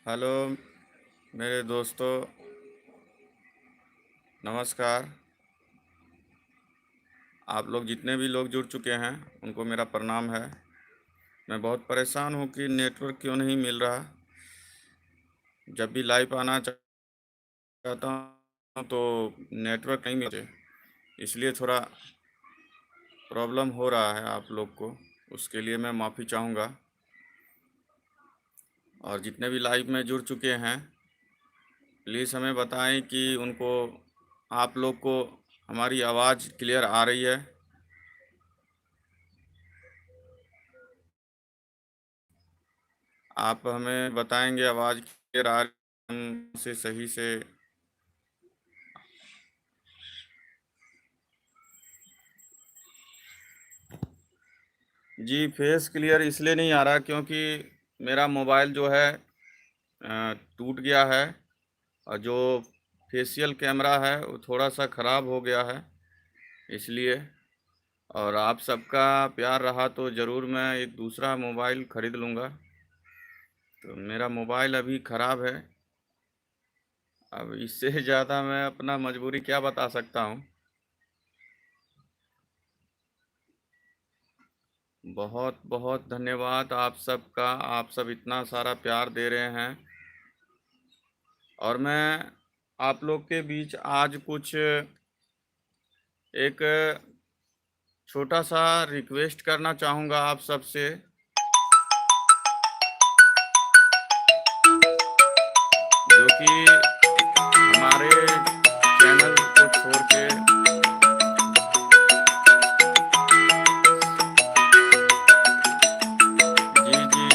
Hello मेरे दोस्तों, नमस्कार। आप लोग जितने भी लोग जुड़ चुके हैं उनको मेरा प्रणाम है। मैं बहुत परेशान हूँ कि नेटवर्क क्यों नहीं मिल रहा। जब भी लाइव आना चाहता हूँ तो नेटवर्क नहीं मिलते, इसलिए थोड़ा प्रॉब्लम हो रहा है आप लोग को। उसके लिए मैं माफ़ी चाहूँगा। और जितने भी लाइव में जुड़ चुके हैं प्लीज़ हमें बताएं कि उनको आप लोग को हमारी आवाज़ क्लियर आ रही है। आप हमें बताएंगे आवाज़ क्लियर आ रही है, हम से सही से। जी, फेस क्लियर इसलिए नहीं आ रहा क्योंकि मेरा मोबाइल जो है टूट गया है। और जो फेशियल कैमरा है वो थोड़ा सा ख़राब हो गया है, इसलिए। और आप सबका प्यार रहा तो ज़रूर मैं एक दूसरा मोबाइल ख़रीद लूँगा। तो मेरा मोबाइल अभी ख़राब है। अब इससे ज़्यादा मैं अपना मजबूरी क्या बता सकता हूँ। बहुत बहुत धन्यवाद आप सबका। आप सब इतना सारा प्यार दे रहे हैं। और मैं आप लोग के बीच आज कुछ एक छोटा सा रिक्वेस्ट करना चाहूँगा आप सबसे, जो कि हमारे चैनल को छोड़ के जी जी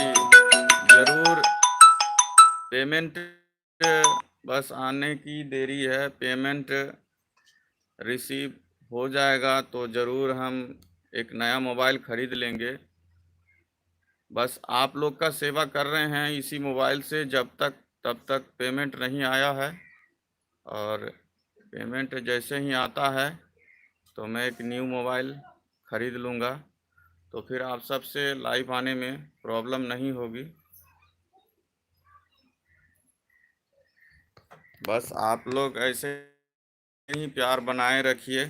ज़रूर। पेमेंट बस आने की देरी है। पेमेंट रिसीव हो जाएगा तो ज़रूर हम एक नया मोबाइल ख़रीद लेंगे। बस आप लोग का सेवा कर रहे हैं इसी मोबाइल से जब तक तब तक पेमेंट नहीं आया है। और पेमेंट जैसे ही आता है तो मैं एक न्यू मोबाइल ख़रीद लूँगा। तो फिर आप सबसे लाइव आने में प्रॉब्लम नहीं होगी। बस आप लोग ऐसे ही प्यार बनाए रखिए।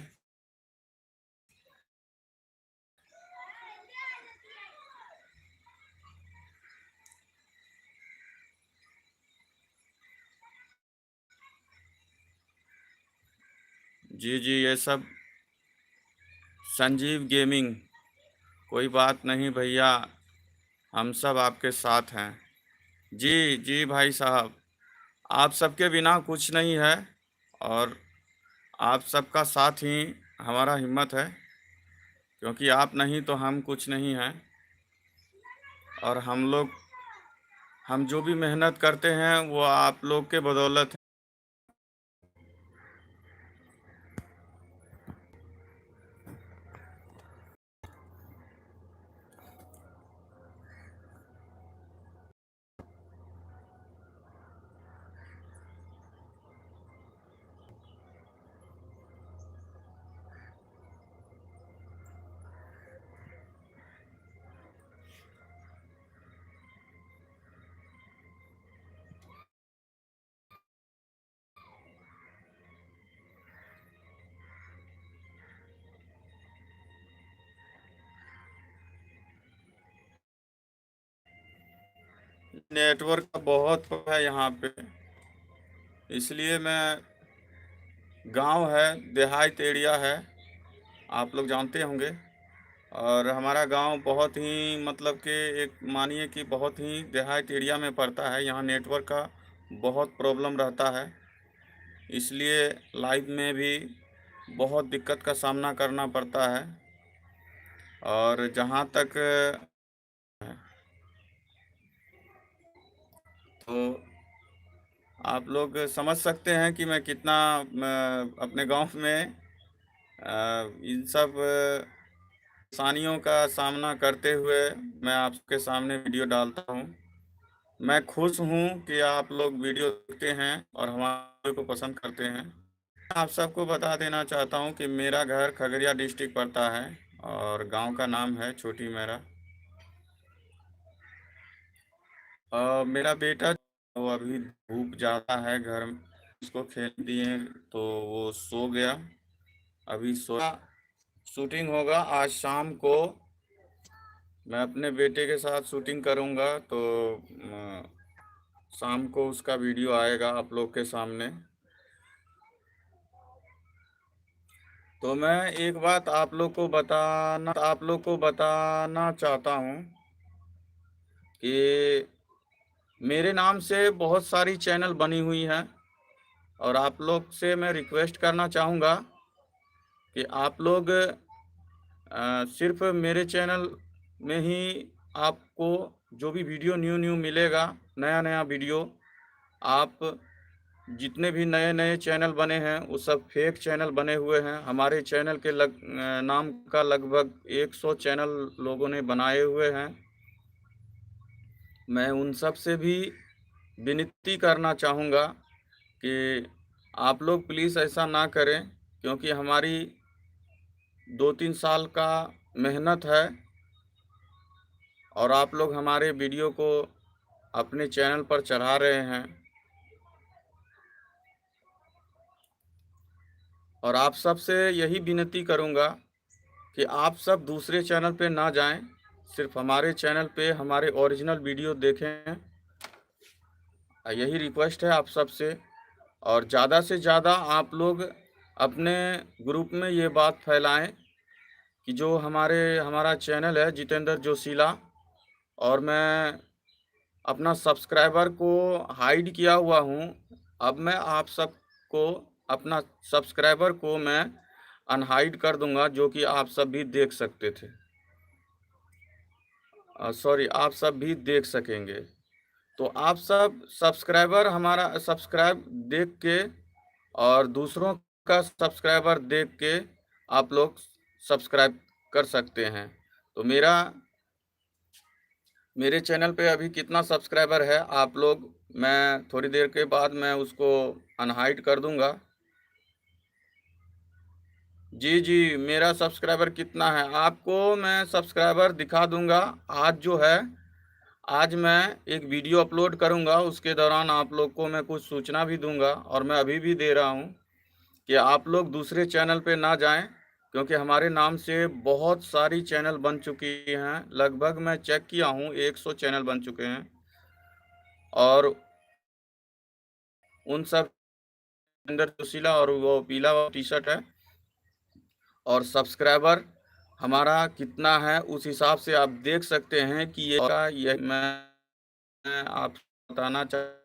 जी जी, ये सब संजीव गेमिंग, कोई बात नहीं भैया, हम सब आपके साथ हैं। जी जी भाई साहब, आप सबके बिना कुछ नहीं है। और आप सबका साथ ही हमारा हिम्मत है, क्योंकि आप नहीं तो हम कुछ नहीं हैं। और हम जो भी मेहनत करते हैं वो आप लोग के बदौलत। नेटवर्क का बहुत है यहाँ पे, इसलिए मैं, गांव है, देहात एरिया है, आप लोग जानते होंगे। और हमारा गांव बहुत ही मतलब कि एक मानिए कि बहुत ही देहात एरिया में पड़ता है। यहाँ नेटवर्क का बहुत प्रॉब्लम रहता है, इसलिए लाइव में भी बहुत दिक्कत का सामना करना पड़ता है। और जहाँ तक तो आप लोग समझ सकते हैं कि मैं कितना अपने गांव में इन सब परेशानियों का सामना करते हुए मैं आपके सामने वीडियो डालता हूं। मैं खुश हूं कि आप लोग वीडियो देखते हैं और हमारे को पसंद करते हैं। आप सबको बता देना चाहता हूं कि मेरा घर खगड़िया डिस्ट्रिक्ट पड़ता है और गांव का नाम है छोटी मेरा। मेरा बेटा वो अभी धूप ज़्यादा है घर में, उसको खेल दिए तो वो सो गया। अभी सोया। शूटिंग होगा आज शाम को। मैं अपने बेटे के साथ शूटिंग करूंगा, तो शाम को उसका वीडियो आएगा आप लोग के सामने। तो मैं एक बात आप लोग को बताना चाहता हूँ कि मेरे नाम से बहुत सारी चैनल बनी हुई हैं, और आप लोग से मैं रिक्वेस्ट करना चाहूँगा कि आप लोग सिर्फ मेरे चैनल में ही आपको जो भी वीडियो न्यू मिलेगा, नया वीडियो, आप जितने भी नए चैनल बने हैं वो सब फेक चैनल बने हुए हैं। हमारे चैनल के नाम का लगभग 100 चैनल लोगों ने बनाए हुए हैं। मैं उन सब से भी विनती करना चाहूँगा कि आप लोग प्लीज़ ऐसा ना करें, क्योंकि हमारी 2-3 साल का मेहनत है, और आप लोग हमारे वीडियो को अपने चैनल पर चढ़ा रहे हैं। और आप सब से यही विनती करूंगा कि आप सब दूसरे चैनल पे ना जाएं, सिर्फ हमारे चैनल पे हमारे ओरिजिनल वीडियो देखें। यही रिक्वेस्ट है आप सब से। और ज़्यादा से ज़्यादा आप लोग अपने ग्रुप में ये बात फैलाएं कि जो हमारा चैनल है जितेंद्र जोशीला, और मैं अपना सब्सक्राइबर को हाइड किया हुआ हूँ। अब मैं आप सबको अपना सब्सक्राइबर को मैं अनहाइड कर दूंगा, जो कि आप सब भी देख सकते थे। सॉरी, आप सब भी देख सकेंगे। तो आप सब सब्सक्राइबर हमारा सब्सक्राइब देख के और दूसरों का सब्सक्राइबर देख के आप लोग सब्सक्राइब कर सकते हैं। तो मेरे चैनल पे अभी कितना सब्सक्राइबर है आप लोग, मैं थोड़ी देर के बाद मैं उसको अनहाइड कर दूंगा। जी, मेरा सब्सक्राइबर कितना है आपको मैं सब्सक्राइबर दिखा दूंगा। आज मैं एक वीडियो अपलोड करूंगा, उसके दौरान आप लोग को मैं कुछ सूचना भी दूंगा, और मैं अभी भी दे रहा हूं कि आप लोग दूसरे चैनल पे ना जाएं, क्योंकि हमारे नाम से बहुत सारी चैनल बन चुकी हैं। लगभग मैं चेक किया हूं 100 चैनल बन चुके हैं, और उन सब अंदर जोशीला और वो पीला टी शर्ट है। और सब्सक्राइबर हमारा कितना है उस हिसाब से आप देख सकते हैं कि ये मैं आप बताना चाह।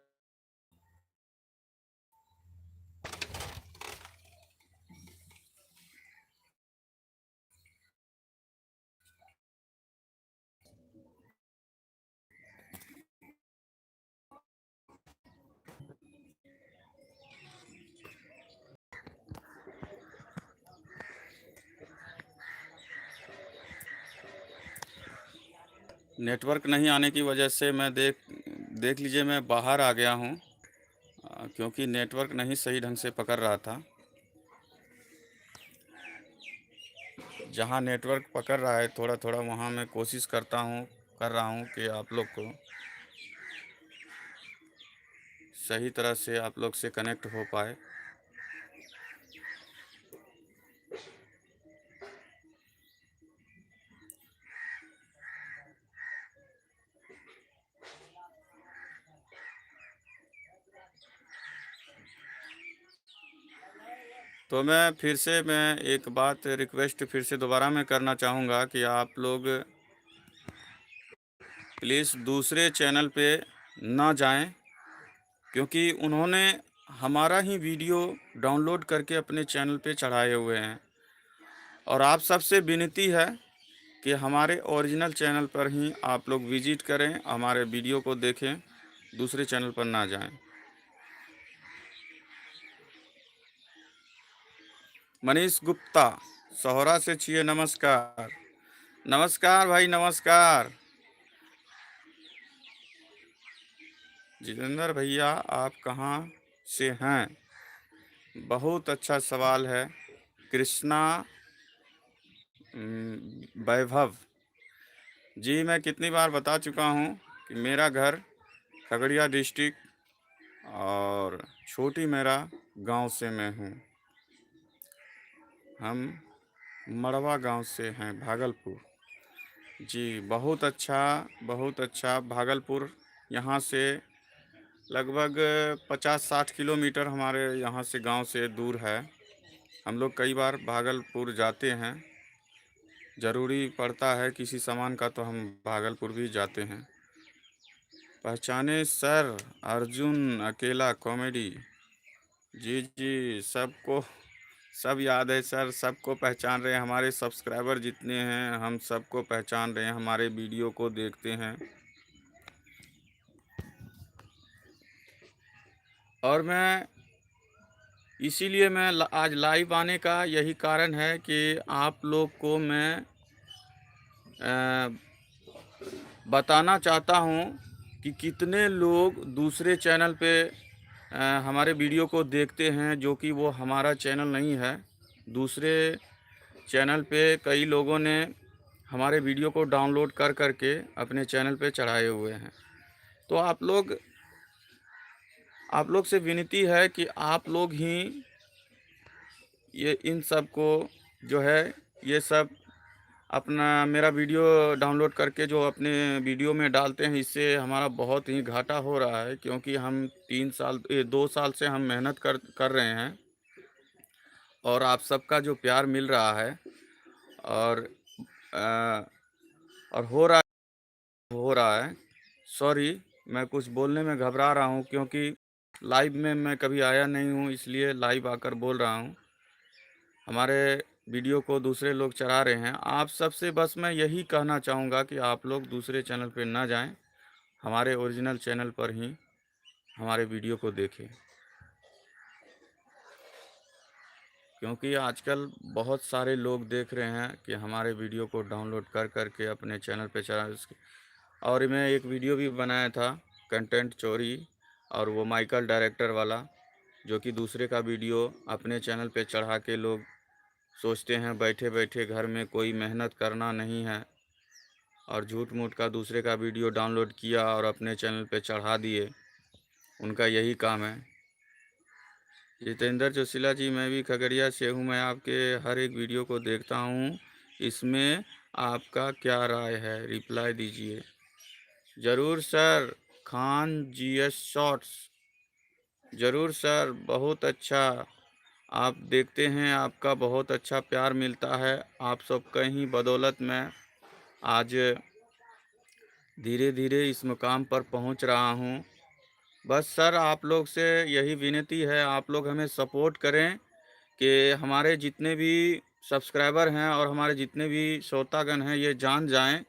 नेटवर्क नहीं आने की वजह से मैं देख लीजिए मैं बाहर आ गया हूँ, क्योंकि नेटवर्क नहीं सही ढंग से पकड़ रहा था। जहाँ नेटवर्क पकड़ रहा है थोड़ा थोड़ा वहाँ मैं कोशिश कर रहा हूँ कि आप लोग को सही तरह से आप लोग से कनेक्ट हो पाए। तो मैं एक बात रिक्वेस्ट फिर से दोबारा मैं करना चाहूँगा कि आप लोग प्लीज़ दूसरे चैनल पे ना जाएं, क्योंकि उन्होंने हमारा ही वीडियो डाउनलोड करके अपने चैनल पे चढ़ाए हुए हैं। और आप सबसे विनती है कि हमारे ओरिजिनल चैनल पर ही आप लोग विजिट करें, हमारे वीडियो को देखें, दूसरे चैनल पर ना जाएं। मनीष गुप्ता सहोरा से छिए, नमस्कार। नमस्कार भाई, नमस्कार। जितेंद्र भैया आप कहाँ से हैं? बहुत अच्छा सवाल है। कृष्णा वैभव जी, मैं कितनी बार बता चुका हूँ कि मेरा घर खगड़िया डिस्ट्रिक्ट और छोटी मेरा गांव से मैं हूँ। हम मड़वा गांव से हैं, भागलपुर। जी, बहुत अच्छा भागलपुर यहाँ से लगभग 50-60 किलोमीटर हमारे यहाँ से गांव से दूर है। हम लोग कई बार भागलपुर जाते हैं, ज़रूरी पड़ता है किसी सामान का तो हम भागलपुर भी जाते हैं। पहचाने सर, अर्जुन अकेला कॉमेडी। जी जी, सब याद है सर, सबको पहचान रहे हैं। हमारे सब्सक्राइबर जितने हैं हम सबको पहचान रहे हैं, हमारे वीडियो को देखते हैं। और मैं इसीलिए मैं आज लाइव आने का यही कारण है कि आप लोग को मैं बताना चाहता हूँ कि कितने लोग दूसरे चैनल पे हमारे वीडियो को देखते हैं, जो कि वो हमारा चैनल नहीं है। दूसरे चैनल पे कई लोगों ने हमारे वीडियो को डाउनलोड कर के अपने चैनल पे चढ़ाए हुए हैं। तो आप लोग से विनती है कि आप लोग ही ये इन सब को जो है ये सब अपना मेरा वीडियो डाउनलोड करके जो अपने वीडियो में डालते हैं, इससे हमारा बहुत ही घाटा हो रहा है, क्योंकि हम 2 साल से हम मेहनत कर रहे हैं और आप सबका जो प्यार मिल रहा है और अ, और हो रहा है। सॉरी, मैं कुछ बोलने में घबरा रहा हूँ, क्योंकि लाइव में मैं कभी आया नहीं हूँ, इसलिए लाइव आकर बोल रहा हूँ। हमारे वीडियो को दूसरे लोग चढ़ा रहे हैं। आप सबसे बस मैं यही कहना चाहूँगा कि आप लोग दूसरे चैनल पे ना जाएं, हमारे ओरिजिनल चैनल पर ही हमारे वीडियो को देखें, क्योंकि आजकल बहुत सारे लोग देख रहे हैं कि हमारे वीडियो को डाउनलोड कर के अपने चैनल पे चढ़ा उसके। और मैं एक वीडियो भी बनाया था कंटेंट चोरी, और वो माइकल डायरेक्टर वाला, जो कि दूसरे का वीडियो अपने चैनल पे चढ़ा के लोग सोचते हैं बैठे बैठे घर में कोई मेहनत करना नहीं है, और झूठ मूठ का दूसरे का वीडियो डाउनलोड किया और अपने चैनल पे चढ़ा दिए। उनका यही काम है। जितेंद्र जोशीला जी, मैं भी खगड़िया से हूँ। मैं आपके हर एक वीडियो को देखता हूँ, इसमें आपका क्या राय है, रिप्लाई दीजिए। ज़रूर सर। खान जीएस शॉर्ट्स, ज़रूर सर, बहुत अच्छा आप देखते हैं, आपका बहुत अच्छा प्यार मिलता है। आप सबका ही बदौलत मैं आज धीरे धीरे इस मुकाम पर पहुंच रहा हूं। बस सर, आप लोग से यही विनती है, आप लोग हमें सपोर्ट करें कि हमारे जितने भी सब्सक्राइबर हैं और हमारे जितने भी श्रोतागण हैं ये जान जाएं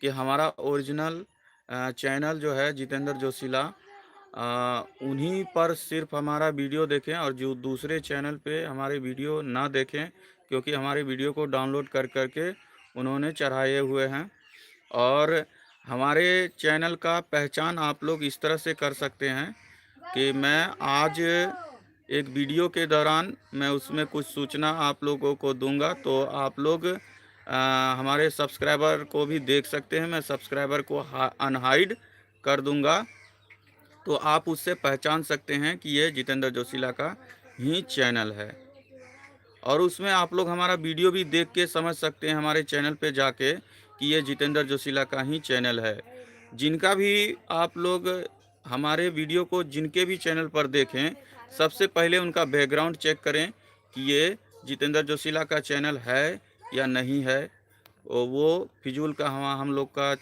कि हमारा ओरिजिनल चैनल जो है जितेंद्र जोशीला, उन्हीं पर सिर्फ हमारा वीडियो देखें, और जो दूसरे चैनल पे हमारे वीडियो ना देखें, क्योंकि हमारे वीडियो को डाउनलोड कर के उन्होंने चढ़ाए हुए हैं। और हमारे चैनल का पहचान आप लोग इस तरह से कर सकते हैं कि मैं आज एक वीडियो के दौरान मैं उसमें कुछ सूचना आप लोगों को दूंगा, तो आप लोग हमारे सब्सक्राइबर को भी देख सकते हैं। मैं सब्सक्राइबर को अनहाइड कर दूंगा, तो आप उससे पहचान सकते हैं कि ये जितेंद्र जोशीला का ही चैनल है। और उसमें आप लोग हमारा वीडियो भी देख के समझ सकते हैं हमारे चैनल पे जाके कि ये जितेंद्र जोशीला का ही चैनल है। जिनका भी आप लोग हमारे वीडियो को जिनके भी चैनल पर देखें, सबसे पहले उनका बैकग्राउंड चेक करें कि ये जितेंद्र जोशीला का चैनल है या नहीं है। वो फिजूल का हम लोग का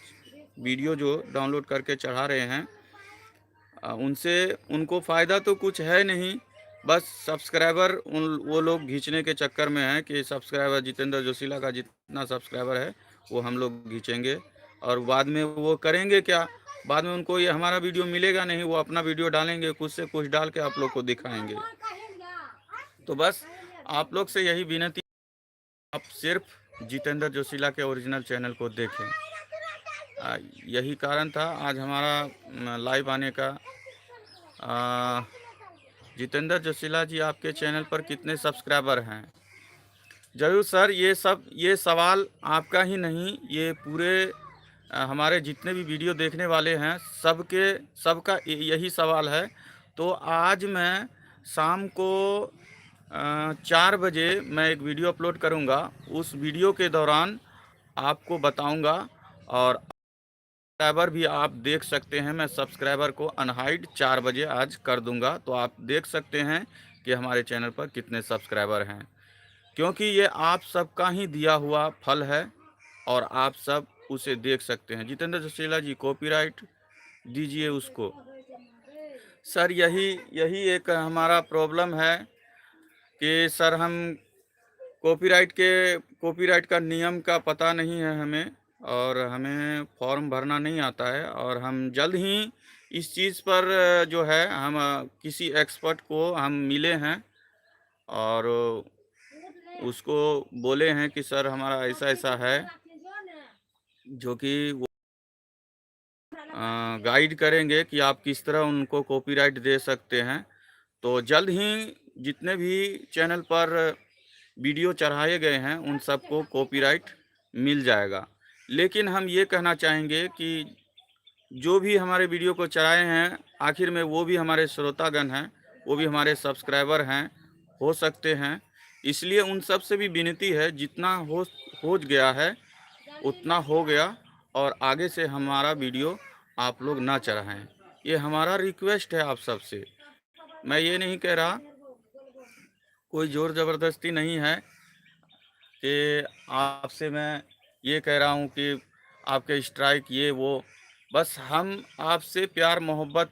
वीडियो जो डाउनलोड करके चढ़ा रहे हैं, उनसे उनको फ़ायदा तो कुछ है नहीं, बस सब्सक्राइबर वो लोग खींचने के चक्कर में हैं कि सब्सक्राइबर जितेंद्र जोशीला का जितना सब्सक्राइबर है वो हम लोग खींचेंगे, और बाद में वो करेंगे क्या, बाद में उनको ये हमारा वीडियो मिलेगा नहीं, वो अपना वीडियो डालेंगे, कुछ से कुछ डाल के आप लोग को दिखाएंगे। तो बस आप लोग से यही विनती, आप सिर्फ जितेंद्र जोशीला के ओरिजिनल चैनल को देखें। यही कारण था आज हमारा लाइव आने का। जितेंद्र जोशीला जी, आपके चैनल पर कितने सब्सक्राइबर हैं? ज़रूर सर, ये सवाल आपका ही नहीं, ये पूरे हमारे जितने भी वीडियो देखने वाले हैं सबका यही सवाल है। तो आज मैं शाम को 4 बजे मैं एक वीडियो अपलोड करूंगा। उस वीडियो के दौरान आपको बताऊंगा, और सब्सक्राइबर भी आप देख सकते हैं। मैं सब्सक्राइबर को अनहाइड 4 बजे आज कर दूंगा, तो आप देख सकते हैं कि हमारे चैनल पर कितने सब्सक्राइबर हैं, क्योंकि ये आप सबका ही दिया हुआ फल है और आप सब उसे देख सकते हैं। जितेंद्र जोशीला जी, कॉपीराइट दीजिए उसको। सर यही यही एक हमारा प्रॉब्लम है कि सर हम कॉपीराइट का नियम का पता नहीं है हमें, और हमें फॉर्म भरना नहीं आता है। और हम जल्द ही इस चीज़ पर जो है हम किसी एक्सपर्ट को हम मिले हैं और उसको बोले हैं कि सर हमारा ऐसा ऐसा है, जो कि वो गाइड करेंगे कि आप किस तरह उनको कॉपीराइट दे सकते हैं। तो जल्द ही जितने भी चैनल पर वीडियो चढ़ाए गए हैं उन सबको कॉपीराइट मिल जाएगा। लेकिन हम ये कहना चाहेंगे कि जो भी हमारे वीडियो को चढ़ाए हैं, आखिर में वो भी हमारे श्रोतागण हैं, वो भी हमारे सब्सक्राइबर हैं, हो सकते हैं। इसलिए उन सब से भी विनती है, जितना हो गया है उतना हो गया, और आगे से हमारा वीडियो आप लोग ना चढ़ाएं। ये हमारा रिक्वेस्ट है आप सबसे। मैं ये नहीं कह रहा, कोई ज़ोर ज़बरदस्ती नहीं है कि आपसे मैं ये कह रहा हूँ कि आपके स्ट्राइक ये वो। बस हम आपसे प्यार मोहब्बत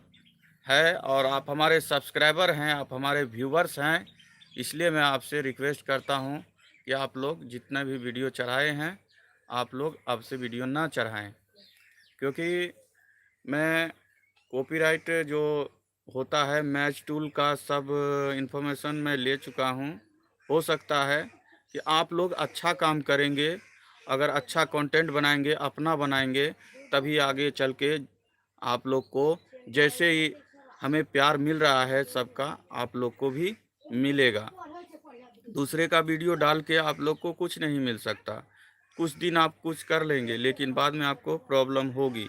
है, और आप हमारे सब्सक्राइबर हैं, आप हमारे व्यूवर्स हैं। इसलिए मैं आपसे रिक्वेस्ट करता हूँ कि आप लोग जितना भी वीडियो चढ़ाए हैं, आप लोग अब से वीडियो ना चढ़ाएं, क्योंकि मैं कॉपीराइट जो होता है मैच टूल का सब इन्फॉर्मेशन मैं ले चुका हूँ। हो सकता है कि आप लोग अच्छा काम करेंगे, अगर अच्छा कंटेंट बनाएंगे, अपना बनाएंगे, तभी आगे चल के आप लोग को जैसे ही हमें प्यार मिल रहा है सबका, आप लोग को भी मिलेगा। दूसरे का वीडियो डाल के आप लोग को कुछ नहीं मिल सकता। कुछ दिन आप कुछ कर लेंगे, लेकिन बाद में आपको प्रॉब्लम होगी।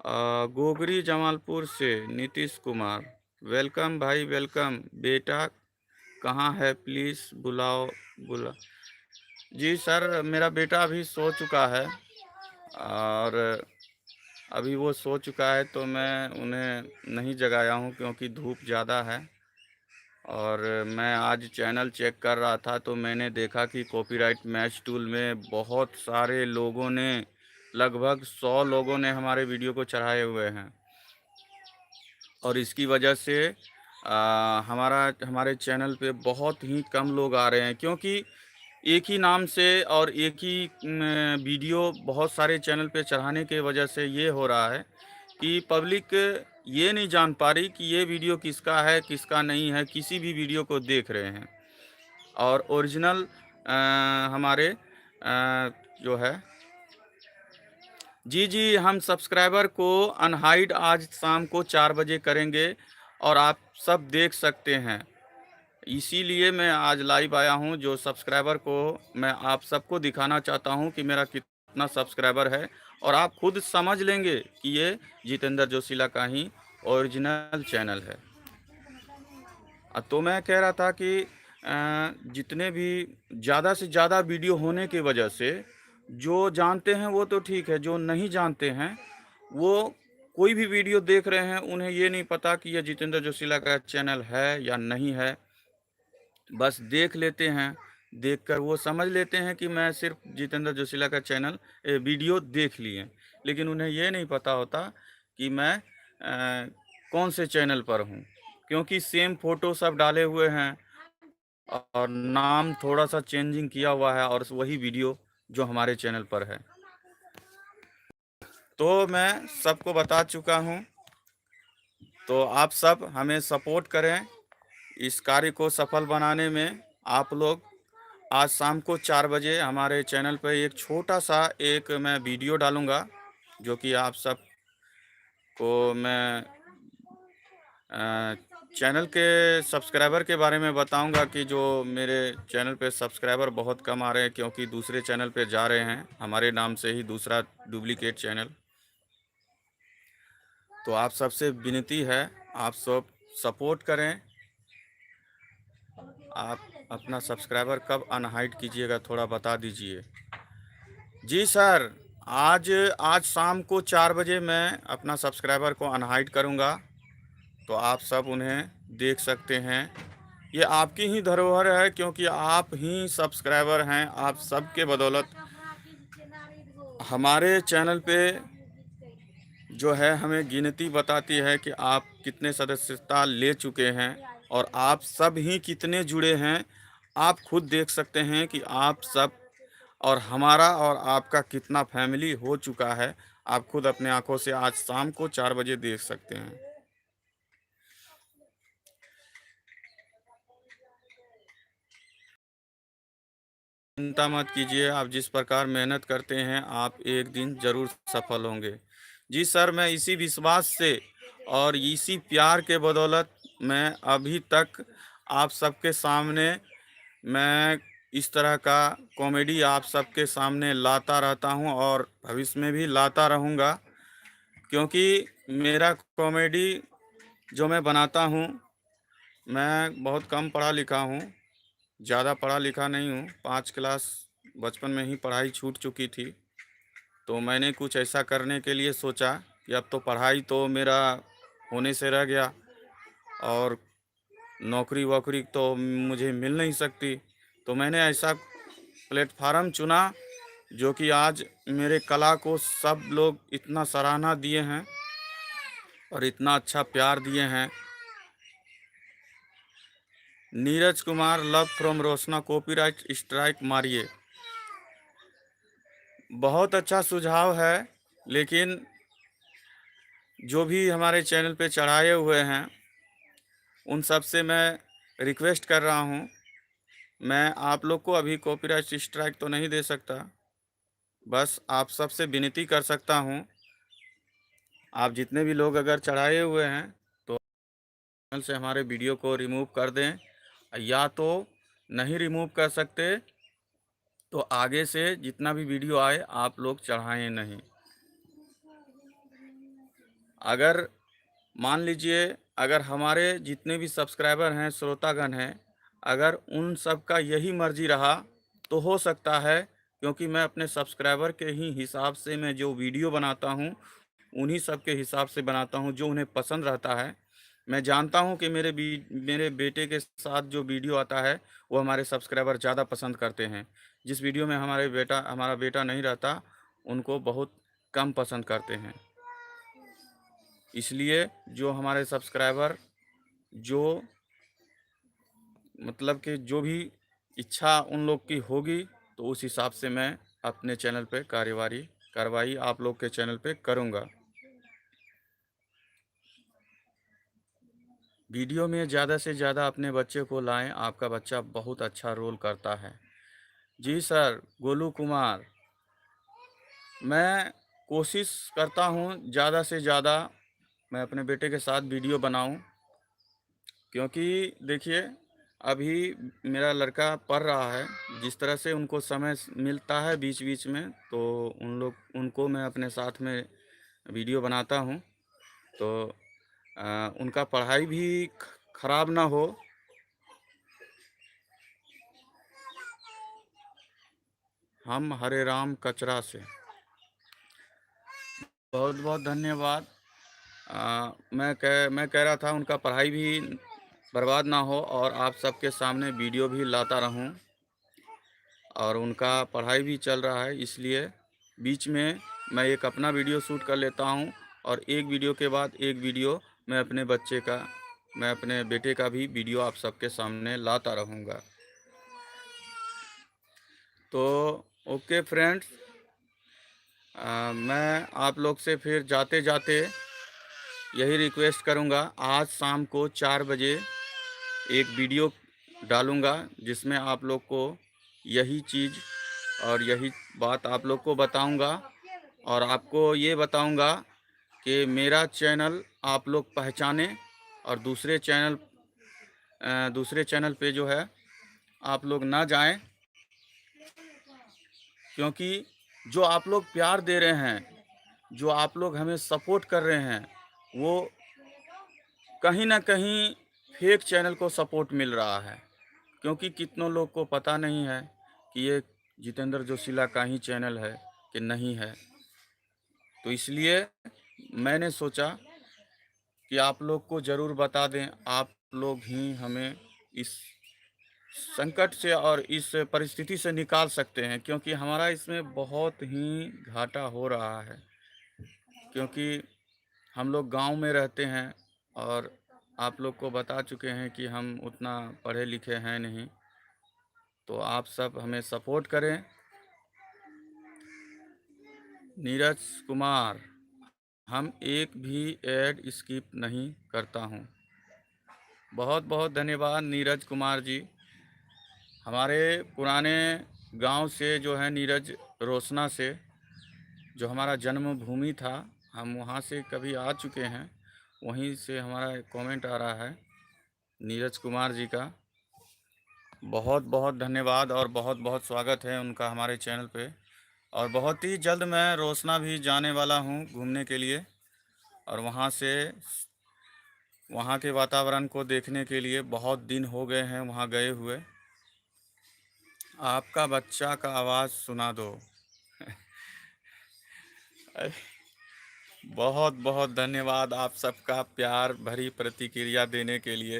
गोगरी जमालपुर से नीतीश कुमार, वेलकम भाई वेलकम। बेटा कहाँ है, प्लीज़ बुला। जी सर, मेरा बेटा अभी सो चुका है, और अभी वो सो चुका है तो मैं उन्हें नहीं जगाया हूँ, क्योंकि धूप ज़्यादा है। और मैं आज चैनल चेक कर रहा था तो मैंने देखा कि कॉपीराइट मैच टूल में बहुत सारे लोगों ने, लगभग 100 लोगों ने हमारे वीडियो को चढ़ाए हुए हैं, और इसकी वजह से हमारे चैनल पे बहुत ही कम लोग आ रहे हैं, क्योंकि एक ही नाम से और एक ही वीडियो बहुत सारे चैनल पे चढ़ाने के वजह से ये हो रहा है कि पब्लिक ये नहीं जान पा रही कि ये वीडियो किसका है किसका नहीं है। किसी भी वीडियो को देख रहे हैं, और ओरिजिनल हमारे जो है, जी हम सब्सक्राइबर को अनहाइड आज शाम को 4 बजे करेंगे, और आप सब देख सकते हैं। इसीलिए मैं आज लाइव आया हूं, जो सब्सक्राइबर को मैं आप सबको दिखाना चाहता हूं कि मेरा कितना सब्सक्राइबर है, और आप खुद समझ लेंगे कि ये जितेंद्र जोशीला का ही ओरिजिनल चैनल है। तो मैं कह रहा था कि जितने भी ज़्यादा से ज़्यादा वीडियो होने की वजह से, जो जानते हैं वो तो ठीक है, जो नहीं जानते हैं वो कोई भी वीडियो देख रहे हैं, उन्हें ये नहीं पता कि ये जितेंद्र जोशीला का चैनल है या नहीं है। बस देख लेते हैं, देखकर वो समझ लेते हैं कि मैं सिर्फ जितेंद्र जोशीला का चैनल वीडियो देख लिए, लेकिन उन्हें ये नहीं पता होता कि मैं कौन से चैनल पर हूँ, क्योंकि सेम फ़ोटो सब डाले हुए हैं और नाम थोड़ा-सा चेंजिंग किया हुआ है, और वही वीडियो जो हमारे चैनल पर है। तो मैं सबको बता चुका हूँ, तो आप सब हमें सपोर्ट करें इस कार्य को सफल बनाने में। आप लोग आज शाम को 4 बजे हमारे चैनल पर एक छोटा-सा एक मैं वीडियो डालूँगा, जो कि आप सबको मैं चैनल के सब्सक्राइबर के बारे में बताऊंगा कि जो मेरे चैनल पे सब्सक्राइबर बहुत कम आ रहे हैं, क्योंकि दूसरे चैनल पे जा रहे हैं हमारे नाम से ही दूसरा डुप्लीकेट चैनल। तो आप सबसे विनती है, आप सब सपोर्ट करें। आप अपना सब्सक्राइबर कब अनहाइड कीजिएगा, थोड़ा बता दीजिए। जी सर, आज आज शाम को 4 बजे मैं अपना सब्सक्राइबर को अनहाइड करूंगा, तो आप सब उन्हें देख सकते हैं। ये आपकी ही धरोहर है, क्योंकि आप ही सब्सक्राइबर हैं। आप सबके बदौलत हमारे चैनल पे जो है हमें गिनती बताती है कि आप कितने सदस्यता ले चुके हैं और आप सब ही कितने जुड़े हैं। आप खुद देख सकते हैं कि आप सब और हमारा और आपका कितना फैमिली हो चुका है। आप खुद अपने आंखों से आज शाम को 4 बजे देख सकते हैं। चिंता मत कीजिए, आप जिस प्रकार मेहनत करते हैं आप एक दिन ज़रूर सफल होंगे। जी सर, मैं इसी विश्वास से और इसी प्यार के बदौलत मैं अभी तक आप सबके सामने मैं इस तरह का कॉमेडी आप सबके सामने लाता रहता हूं और भविष्य में भी लाता रहूंगा, क्योंकि मेरा कॉमेडी जो मैं बनाता हूं, मैं बहुत कम पढ़ा लिखा हूं, ज़्यादा पढ़ा लिखा नहीं हूँ। 5 क्लास बचपन में ही पढ़ाई छूट चुकी थी, तो मैंने कुछ ऐसा करने के लिए सोचा कि अब तो पढ़ाई तो मेरा होने से रह गया और नौकरी वोकरी तो मुझे मिल नहीं सकती। तो मैंने ऐसा प्लेटफार्म चुना जो कि आज मेरे कला को सब लोग इतना सराहना दिए हैं और इतना अच्छा प्यार दिए हैं। Neeraj Kumar love from Roshna, copyright strike मारिए। बहुत अच्छा सुझाव है, लेकिन जो भी हमारे चैनल पे चढ़ाए हुए हैं उन सब से मैं रिक्वेस्ट कर रहा हूं, मैं आप लोग को अभी कॉपीराइट स्ट्राइक तो नहीं दे सकता, बस आप सबसे विनती कर सकता हूं, आप जितने भी लोग अगर चढ़ाए हुए हैं तो चैनल से हमारे वीडियो को रिमूव कर दें, या तो नहीं रिमूव कर सकते तो आगे से जितना भी वीडियो आए आप लोग चढ़ाएं नहीं। अगर मान लीजिए, अगर हमारे जितने भी सब्सक्राइबर हैं, श्रोतागण हैं, अगर उन सब का यही मर्जी रहा तो हो सकता है, क्योंकि मैं अपने सब्सक्राइबर के ही हिसाब से मैं जो वीडियो बनाता हूं उन्हीं सब के हिसाब से बनाता हूं जो उन्हें पसंद रहता है। मैं जानता हूं कि मेरे बेटे के साथ जो वीडियो आता है वो हमारे सब्सक्राइबर ज़्यादा पसंद करते हैं। जिस वीडियो में हमारा बेटा नहीं रहता उनको बहुत कम पसंद करते हैं। इसलिए जो हमारे सब्सक्राइबर जो मतलब कि जो भी इच्छा उन लोग की होगी तो उस हिसाब से मैं अपने चैनल पे कार्रवाई आप लोग के चैनल पे करूँगा। वीडियो में ज़्यादा से ज़्यादा अपने बच्चे को लाएं, आपका बच्चा बहुत अच्छा रोल करता है। जी सर, गोलू कुमार, मैं कोशिश करता हूं ज़्यादा से ज़्यादा मैं अपने बेटे के साथ वीडियो बनाऊं, क्योंकि देखिए अभी मेरा लड़का पढ़ रहा है, जिस तरह से उनको समय मिलता है बीच बीच में तो उनको मैं अपने साथ में वीडियो बनाता हूं, तो उनका पढ़ाई भी खराब ना हो। हम हरे राम कचरा से, बहुत बहुत धन्यवाद। मैं कह रहा था उनका पढ़ाई भी बर्बाद ना हो और आप सबके सामने वीडियो भी लाता रहूं, और उनका पढ़ाई भी चल रहा है, इसलिए बीच में मैं एक अपना वीडियो शूट कर लेता हूं और एक वीडियो के बाद एक वीडियो मैं अपने बेटे का भी वीडियो आप सबके सामने लाता रहूंगा। तो ओके फ्रेंड्स, मैं आप लोग से फिर जाते जाते यही रिक्वेस्ट करूंगा, आज शाम को 4 बजे एक वीडियो डालूंगा जिसमें आप लोग को यही चीज़ और यही बात आप लोग को बताऊंगा, और आपको ये बताऊंगा कि मेरा चैनल आप लोग पहचाने और दूसरे चैनल पे जो है आप लोग ना जाएं, क्योंकि जो आप लोग प्यार दे रहे हैं, जो आप लोग हमें सपोर्ट कर रहे हैं वो कहीं न कहीं फेक चैनल को सपोर्ट मिल रहा है, क्योंकि कितनों लोग को पता नहीं है कि ये जितेंद्र जोशीला का ही चैनल है कि नहीं है। तो इसलिए मैंने सोचा कि आप लोग को ज़रूर बता दें, आप लोग ही हमें इस संकट से और इस परिस्थिति से निकाल सकते हैं, क्योंकि हमारा इसमें बहुत ही घाटा हो रहा है। क्योंकि हम लोग गांव में रहते हैं और आप लोग को बता चुके हैं कि हम उतना पढ़े लिखे हैं नहीं, तो आप सब हमें सपोर्ट करें। नीरज कुमार, हम एक भी ऐड स्किप नहीं करता हूं। बहुत बहुत धन्यवाद नीरज कुमार जी। हमारे पुराने गांव से जो है नीरज रोशना से, जो हमारा जन्मभूमि था, हम वहां से कभी आ चुके हैं, वहीं से हमारा कमेंट आ रहा है नीरज कुमार जी का। बहुत बहुत धन्यवाद और बहुत बहुत स्वागत है उनका हमारे चैनल पे। और बहुत ही जल्द मैं रोशना भी जाने वाला हूं घूमने के लिए, और वहां से वहां के वातावरण को देखने के लिए बहुत दिन हो गए हैं वहां गए हुए। आपका बच्चा का आवाज़ सुना दो। बहुत बहुत धन्यवाद आप सबका प्यार भरी प्रतिक्रिया देने के लिए।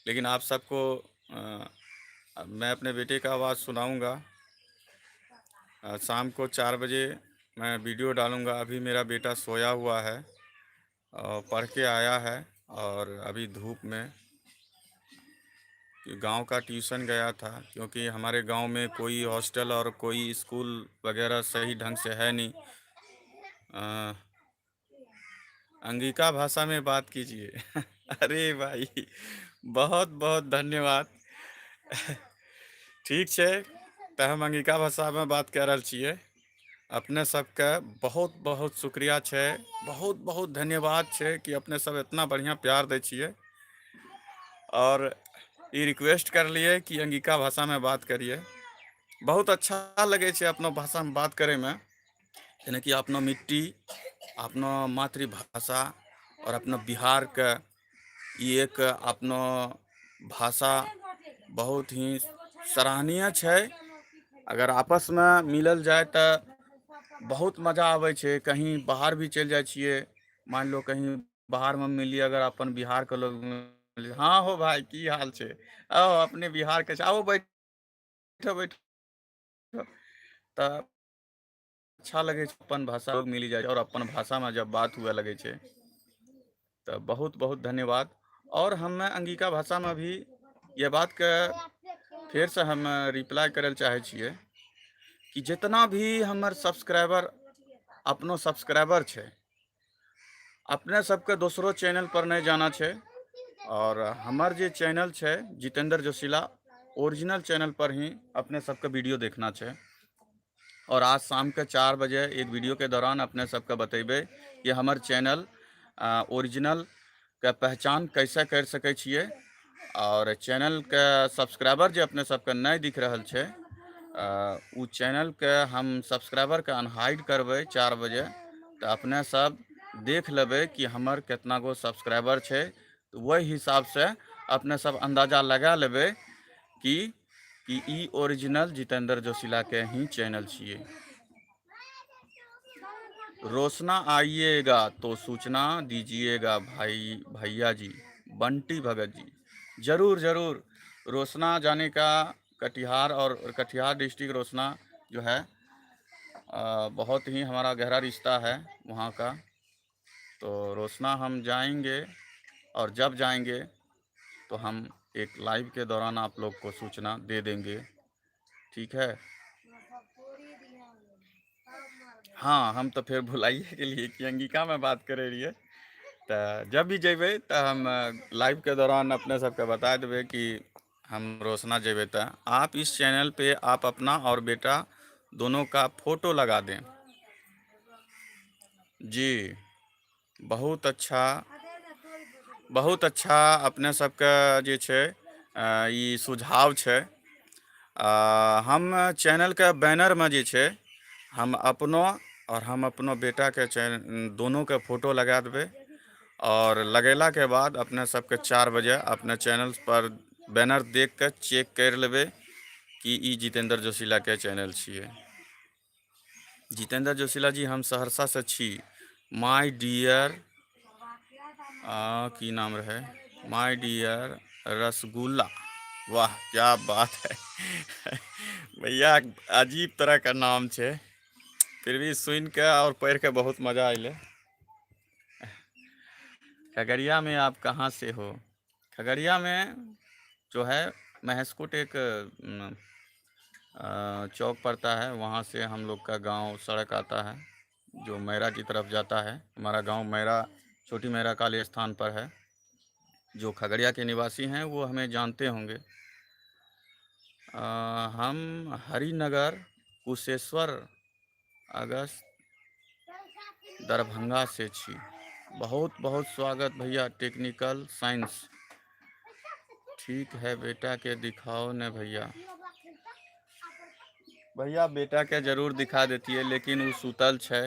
लेकिन आप सबको मैं अपने बेटे का आवाज़ सुनाऊंगा। शाम को 4 बजे मैं वीडियो डालूंगा। अभी मेरा बेटा सोया हुआ है और पढ़ के आया है, और अभी धूप में गांव का ट्यूशन गया था, क्योंकि हमारे गांव में कोई हॉस्टल और कोई स्कूल वगैरह सही ढंग से है नहीं। अंगिका भाषा में बात कीजिए। अरे भाई, बहुत बहुत धन्यवाद। ठीक है, तो हम अंगिका भाषा में बात कर रहे छिए। अपने सबके बहुत बहुत शुक्रिया है, बहुत बहुत धन्यवाद है कि अपने सब इतना बढ़िया प्यार दे छिए। और ये रिक्वेस्ट कर लिए कि अंगिका भाषा में बात करिए। बहुत अच्छा लगे छे अपना भाषा में बात करे में, यानी कि अपना मिट्टी, अपना मातृभाषा और अपना बिहार का ये एक अपना भाषा बहुत ही सराहनीय है। अगर आपस में मिलल जाए तो बहुत मजा आवे छे। कहीं बाहर भी चल जाए छिए, मान लो कहीं बाहर में मिलिए अगर अपन बिहार के लोग मिलिए, हाँ हो भाई की हाल छे, आओ अपने बिहार के आओ बैठो बैठो, तो अच्छा लगे छे। अपन भाषा लोग मिली जाए और अपन भाषा में जब बात हुए लगे छे, तो बहुत बहुत धन्यवाद। और हम अंगिका भाषा में भी ये बात के फिर से हम रिप्लाई करल चाहे छिए कि जितना भी हमर सब्सक्राइबर अपनो सब्सक्राइबर छे, अपने सबके दूसरो चैनल पर नहीं जाना छे। और हमार जे चैनल छे जितेंद्र जोशीला ओरिजिनल चैनल पर ही अपने सबके वीडियो देखना छे। और आज शाम के 4 बजे एक वीडियो के दौरान अपने सबके बतेबे कि हमार चैनल ओरिजिनल के पहचान कैसे कर सके छिए। और चैनल के सब्सक्राइबर जो अपने सबके नहीं दिख रहल छे, उ चैनल के हम सब्सक्राइबर के अनहाइड करबे 4 बजे, तो अपने सब देख लेबे कि हमर कितना गो सब्सक्राइबर छे। तो वही हिसाब से अपने सब अंदाजा लगा लेबे कि ई ओरिजिनल जितेंद्र जोशीला के ही चैनल छिए। रोशना आइएगा तो सूचना दीजिएगा भाई भैया जी, बंटी भगत जी। जरूर जरूर, रोशना जाने का कटिहार, और कटिहार डिस्ट्रिक्ट रोशना जो है बहुत ही हमारा गहरा रिश्ता है वहाँ का। तो रोशना हम जाएंगे, और जब जाएंगे तो हम एक लाइव के दौरान आप लोग को सूचना दे देंगे। ठीक है, हाँ हम तो फिर भुलाइए के लिए कि अंगिका में बात करे रहिए। तो जब भी जेबे तो हम लाइव के दौरान अपने सबके बता देवे कि हम रोशना जेबे। तो आप इस चैनल पे आप अपना और बेटा दोनों का फोटो लगा दें। जी, बहुत अच्छा, बहुत अच्छा अपने सबके जे छे ई सुझाव छे। हम चैनल के बैनर में जे छे हम अपनो और हम अपनो बेटा के चैनल दोनों के फोटो लगा देवे। और लगेला के बाद अपने सबके 4 बजे अपने चैनल पर बैनर देख के चेक कर लेबै कि ई जितेंद्र जोशीला के चैनल छियै। जितेंद्र जोशीला जी हम सहरसा से छी। माय डियर की नाम रहे, माय डियर रसगुल्ला। वाह क्या बात है भैया अजीब तरह का नाम छे, फिर भी सुन के और पढ़ के बहुत मजा आइले। खगड़िया में आप कहाँ से हो? खगड़िया में जो है महसकुट एक चौक पड़ता है, वहाँ से हम लोग का गांव सड़क आता है जो मैरा की तरफ जाता है। हमारा गांव मैरा, छोटी मैरा काली स्थान पर है। जो खगड़िया के निवासी हैं वो हमें जानते होंगे। हम हरिनगर कुशेश्वर अगस्त दरभंगा से छी। बहुत बहुत स्वागत भैया। टेक्निकल साइंस ठीक है, बेटा के दिखाओ ने भैया। भैया बेटा के जरूर दिखा देतिए, लेकिन वो सुतल छे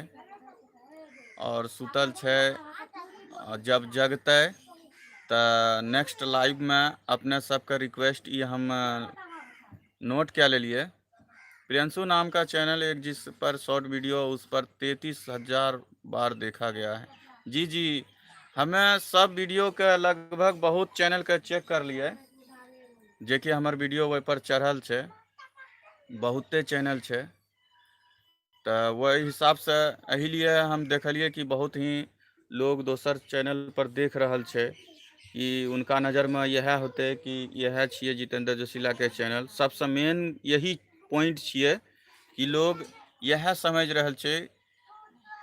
और सुतल छे। जब जगते तो नेक्स्ट लाइव में अपने सबका रिक्वेस्ट ये हम नोट क्या ले लिए। प्रियंशु नाम का चैनल एक जिस पर शॉर्ट वीडियो उस पर 33,000 बार देखा गया है। जी जी, हमें सब वीडियो के लगभग बहुत चैनल के चेक कर लिए, जे कि हमार वीडियो वही पर चढ़ल छे, बहुते चैनल छे। तो वही हिसाब से एही लिए हम देखलिए कि बहुत ही लोग दोसर चैनल पर देख रहल छे कि उनका नज़र में यह होते कि यह छिए जितेंद्र जोशीला के चैनल। सबसे मेन यही पॉइंट छिए कि लोग यह समझ रहल छे,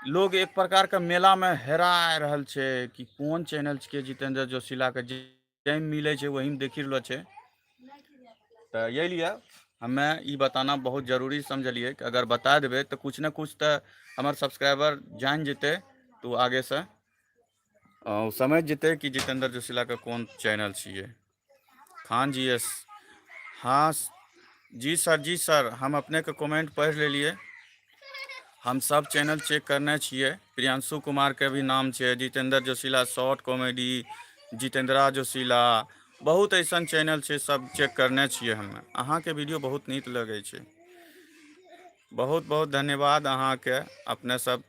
लोग एक प्रकार का मेला में हेरा रहल छे कि कौन चैनल छिए जितेंद्र जोशीला के, टाइम मिले छे वही में देखी रहलो छे। तो यही लिए हमें ये बताना बहुत जरूरी समझलिए कि अगर बता देवे तो कुछ ना कुछ तो हमारे सब्सक्राइबर जान जेते, तो आगे से समझ जेते कि जितेंद्र जोशीला का कौन चैनल छिए। खान जी एस, हाँ जी सर, हम अपने के कमेंट पढ़ लेलिए। हम सब चैनल चेक करने छिए। प्रियांशु कुमार के भी नाम छे, जितेंद्र जोशीला शॉर्ट कॉमेडी, जितेंद्रा जोशीला, बहुत ऐसा चैनल छे, सब चेक करने छिए। हमें अहाँ के वीडियो बहुत नीक लगे छे। बहुत बहुत धन्यवाद अहाँ के, अपने सब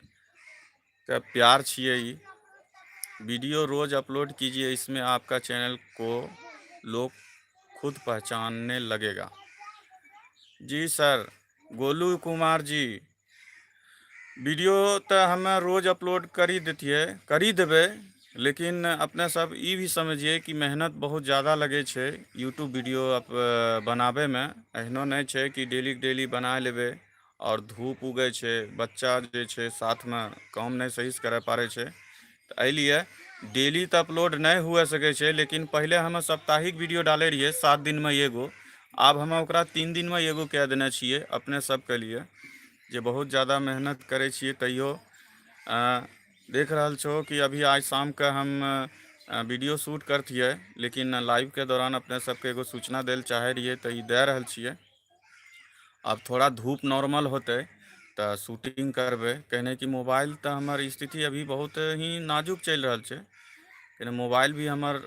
के प्यार छिए। ई वीडियो रोज अपलोड कीजिए, इसमें आपका चैनल को लोग खुद पहचानने लगेगा। जी सर। गोलू कुमार जी, वीडियो तो हमें रोज अपलोड करी देवे, लेकिन अपने सब ई भी समझिए कि मेहनत बहुत ज़्यादा लगे छे यूट्यूब वीडियो बनावे में। एहनो नहीं छे कि डेली डेली बना लेवे और धूप उगे छे, बच्चा जे छे साथ में काम नहीं सही से करे पारे छे। तो एहि लिए डेली तो अपलोड नहीं हुए सके छे, लेकिन पहले हमें साप्ताहिक वीडियो डाले रहिए 7 दिन में एगो। अब हमें ओकरा 3 दिन में एगो कह देने छिए अपने सबके लिए, जे बहुत ज़्यादा मेहनत करे छिए। तैयो देख रहल छो कि अभी आज शाम के हम वीडियो शूट करतिए, लेकिन लाइव के दौरान अपने सबके एगो सूचना देल चाहे रहिए तो ई दे रहल छिए। अब थोड़ा धूप नॉर्मल होते तो शूटिंग करबे, कहने कि मोबाइल तो हमार स्थिति अभी बहुत ही नाजुक चल रहा है। कहने मोबाइल भी हमार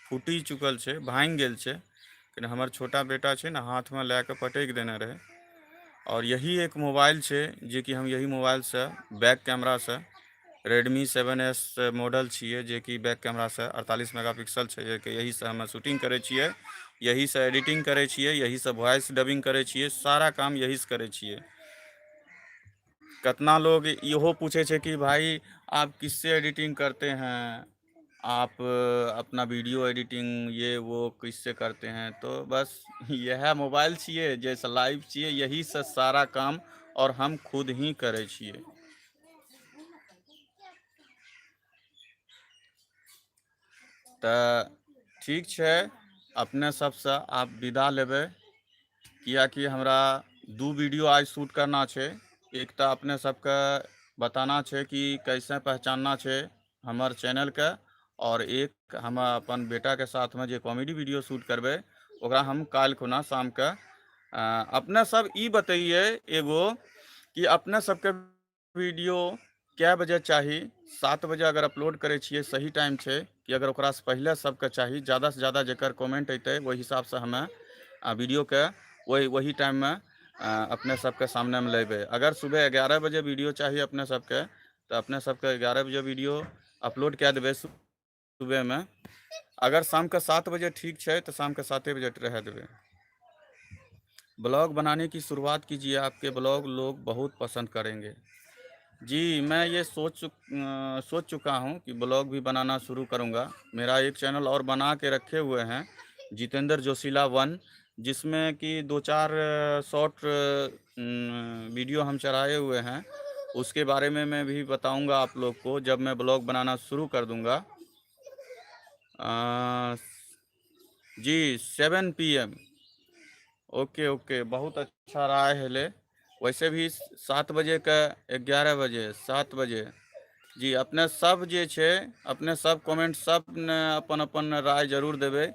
फूटी चुकल है, भांग गेल है। कहने हमार छोटा बेटा है ना, हाथ में लैके पटक देने रहे। और यही एक मोबाइल है जे कि हम यही मोबाइल से बैक कैमरा से रेडमी 7S मॉडल छिए, जे कि बैक कैमरा से 48 मेगापिक्सल है। यही से हम शूटिंग करे छिए, यही से एडिटिंग करे छिए, यही से वॉइस डबिंग करे छिए, सारा काम यही से करे छिए। कितना लोग इहो पूछे छे कि भाई आप किससे एडिटिंग करते हैं, आप अपना वीडियो एडिटिंग ये वो किससे करते हैं। तो बस यह मोबाइल छिए जैसे लाइव छिए, यही से सारा काम और हम खुद ही करे छिए। तो ठीक है, अपने सबसे आप विदा लेबे, कियाकि हमरा 2 वीडियो आज शूट करना है। एक तो अपने सबके बताना है कि कैसे पहचानना है हमार चैनल के, और एक हम अपन बेटा के साथ में जो कॉमेडी वीडियो शूट करबे ओकरा हम काल खुना शाम के अपने सब ई बताइए एगो कि अपने सबके वीडियो कै बजे चाही, 7 बजे अगर अपलोड करे छियै सही टाइम छै कि अगर ओकरा से पहले सबके चाही, ज़्यादा से ज़्यादा जेकर कमेंट अयतै ओहि हिसाब से हमें वीडियो के वही टाइम में अपने सबके सामने में लेबै। अगर सुबह 11 बजे वीडियो चाहिए अपने सबके तो अपने सबके 11 बजे वीडियो अपलोड कै देबै सुबह में। अगर शाम के 7 बजे ठीक है तो शाम के 7 बजे रह देवे। ब्लॉग बनाने की शुरुआत कीजिए, आपके ब्लॉग लोग बहुत पसंद करेंगे। जी, मैं ये सोच चुका हूँ कि ब्लॉग भी बनाना शुरू करूँगा। मेरा एक चैनल और बना के रखे हुए हैं, जितेंद्र जोशीला 1, जिसमें कि 2-4 शॉर्ट वीडियो हम चढ़ाए हुए हैं। उसके बारे में मैं भी बताऊंगा आप लोग को जब मैं ब्लॉग बनाना शुरू कर दूंगा। जी 7 PM। ओके ओके, बहुत अच्छा रहा है ले। वैसे भी 7 बजे का 11 बजे 7 बजे जी अपने सब जे छे अपने सब कमेंट सब ने अपन अपन राय जरूर देवे।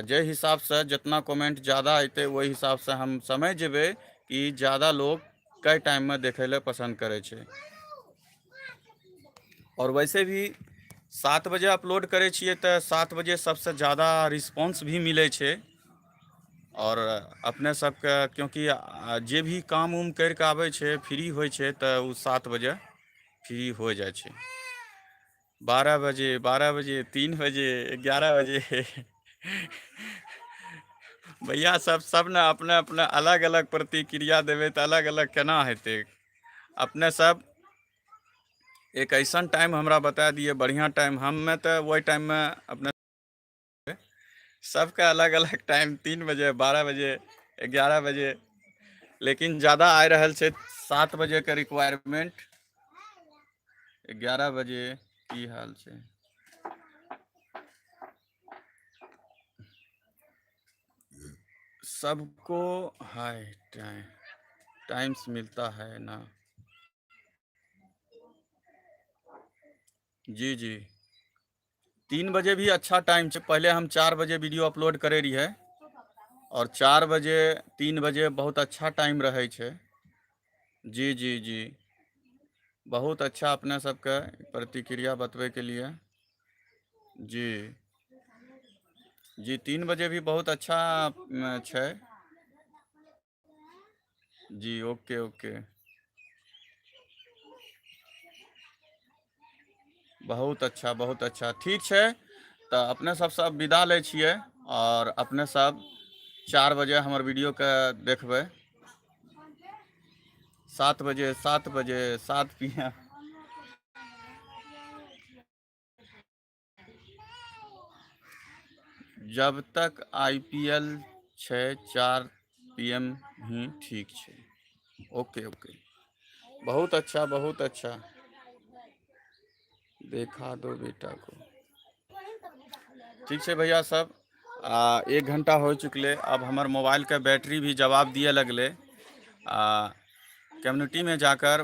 जे हिसाब से जितना कमेंट ज़्यादा अते वही हिसाब से हम समझ जेबे कि ज़्यादा लोग कई टाइम में देखे ले पसंद करे छे। और वैसे भी 7 बजे अपलोड करे छिए तो 7 बजे सबसे ज़्यादा रिस्पांस भी मिले छे। और अपने सबके क्योंकि जे भी काम उम करके आवे छे फ्री होय छे तो उ 7 बजे फ्री हो जाए छे। 12 बजे 3 बजे 11 बजे भैया सब ने अपने अपने अलग अलग प्रतिक्रिया देवे तो अलग अलग केना हेते। अपने सब एक ऐसा टाइम हमरा बता दिए बढ़िया टाइम, हम में तो वही टाइम में अपने सबका अलग अलग टाइम 3 बजे 12 बजे 11 बजे, लेकिन ज़्यादा आ रहल छे 7 बजे के रिक्वायरमेंट। 11 बजे की हाल छे। सबको हाय टाइम्स मिलता है ना। जी जी 3 बजे भी अच्छा टाइम छे। पहले हम 4 बजे वीडियो अपलोड करे रही है और 4 बजे 3 बजे बहुत अच्छा टाइम रहे छे। जी जी जी बहुत अच्छा अपने सबके प्रतिक्रिया बतवे के लिए। जी जी 3 बजे भी बहुत अच्छा छे। जी ओके ओके बहुत अच्छा ठीक है। तो अपने सब विदा ले छिए और अपने सब 4 बजे हमार वीडियो के देखबे। 7 बजे 7 PM। जब तक IPL छे 4 PM ही ठीक छे। ओके ओके बहुत अच्छा देखा दो बेटा को। ठीक है भैया सब 1 घंटा हो चुकले। अब हमार मोबाइल के बैटरी भी जवाब दिए लगले। कम्युनिटी में जाकर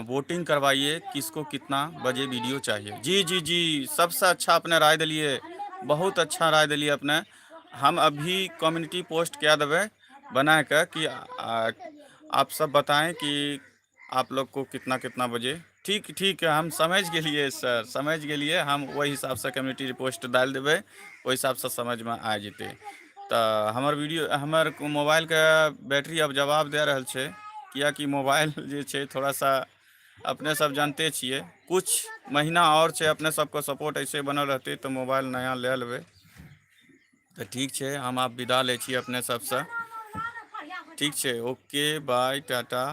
वोटिंग करवाइए किसको कितना बजे वीडियो चाहिए। जी जी जी सबसे अच्छा अपने राय दिलिए, बहुत अच्छा राय दिलिए अपने। हम अभी कम्युनिटी पोस्ट क्या देवे बना कर कि आप सब बताएं कि आप लोग को कितना कितना बजे ठीक ठीक है। हम समझ गेलिए सर, समझ गेलिए। हम वही हिसाब से कम्युनिटी पोस्ट डाल देवे, वही हिसाब से समझ में आ जेते। तो हमार वीडियो हमार मोबाइल के बैटरी अब जवाब दे रहा है, किया कि मोबाइल जे छे थोड़ा सा अपने सब जानते छिए कुछ महीना और छे। अपने सबको सपोर्ट ऐसे बनल रहते तो मोबाइल नया ले लेवे। तो ठीक है हम आप विदा ले छिए अपने सबसे। ठीक है ओके बाय टाटा।